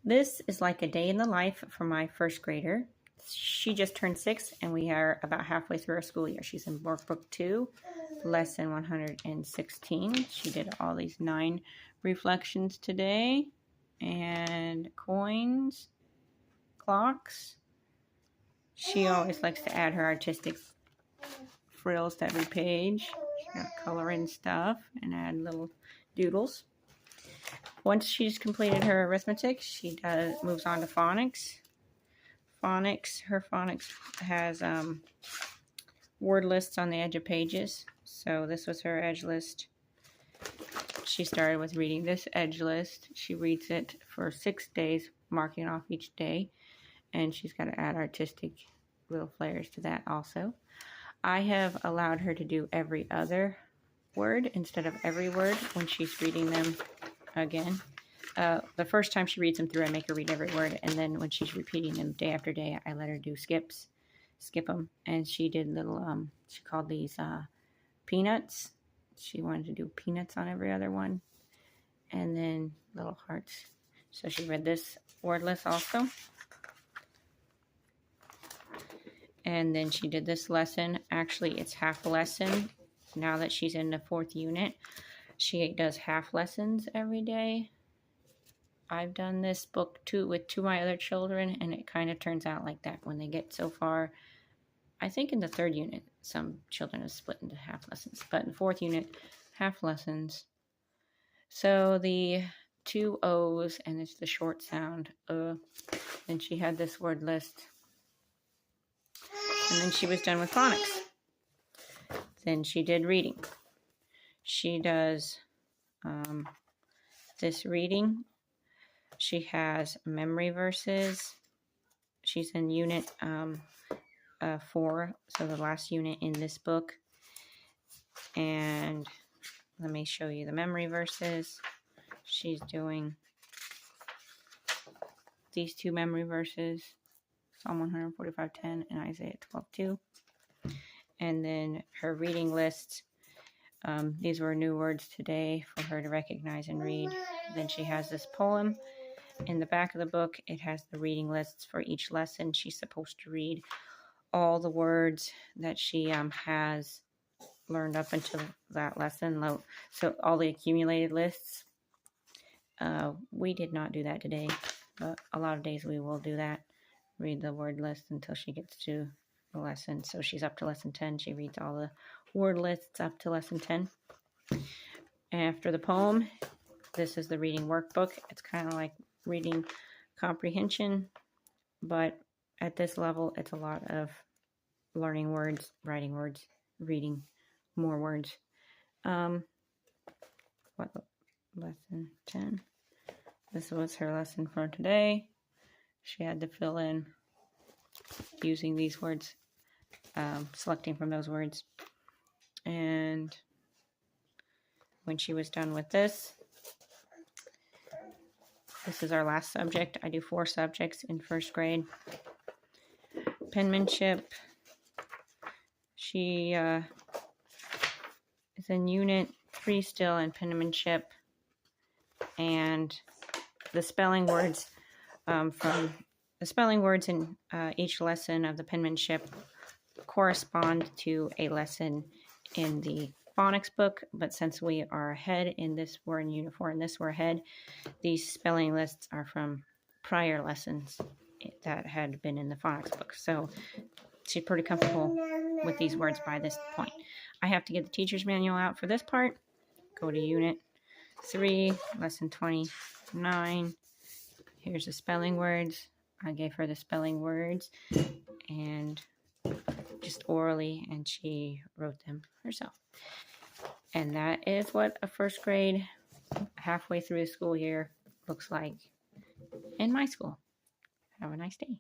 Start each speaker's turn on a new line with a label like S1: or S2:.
S1: This is like a day in the life for my first grader. She just turned 6 and we are about halfway through our school year. She's in workbook 2, lesson 116. She did all these 9 reflections today, and coins, clocks. She always likes to add her artistic frills to every page. She's got color in stuff and add little doodles. Once she's completed her arithmetic, she moves on to phonics. Her phonics has word lists on the edge of pages. So this was her edge list. She started with reading this edge list. She reads it for 6 days, marking off each day. And she's got to add artistic little flares to that also. I have allowed her to do every other word instead of every word when she's reading them again. The first time she reads them through, I make her read every word, and then when she's repeating them day after day, I let her do skip them. And she did little, she called these peanuts. She wanted to do peanuts on every other one, and then little hearts. So she read this word list also. And then she did this lesson. Actually, it's half a lesson. Now that she's in the 4th unit, she does half lessons every day. I've done this book too with 2 of my other children, and it kind of turns out like that when they get so far. I think in the 3rd unit, some children have split into half lessons, but in the 4th unit, half lessons. So the 2 O's, and it's the short sound, and she had this word list. And then she was done with phonics. Then she did reading. She does this reading. She has memory verses. She's in unit 4, so the last unit in this book. And let me show you the memory verses. She's doing these 2 memory verses, Psalm 145:10 and Isaiah 12:2. And then her reading list. These were new words today for her to recognize and read. Then she has this poem. In the back of the book, it has the reading lists for each lesson. She's supposed to read all the words that she has learned up until that lesson. So all the accumulated lists. We did not do that today, but a lot of days we will do that. Read the word list until she gets to the lesson. So she's up to lesson 10. She reads all the word lists up to lesson 10. After the poem, this is the reading workbook. It's kind of like reading comprehension, but at this level, it's a lot of learning words, writing words, reading more words. Lesson 10. This was her lesson for today. She had to fill in using these words, selecting from those words. And when she was done with this is our last subject. I do 4 subjects in 1st grade. Penmanship. She is in unit 3 still in penmanship. And the spelling words from the spelling words in each lesson of the penmanship correspond to a lesson in the phonics book, but since we are ahead in this, we're in unit 4, and this we're ahead, these spelling lists are from prior lessons that had been in the phonics book. So she's pretty comfortable with these words by this point. I have to get the teacher's manual out for this part. Go to unit 3, lesson 29. Here's the spelling words. I gave her the spelling words and just orally, and she wrote them herself. And that is what a 1st grade, halfway through the school year, looks like in my school. Have a nice day.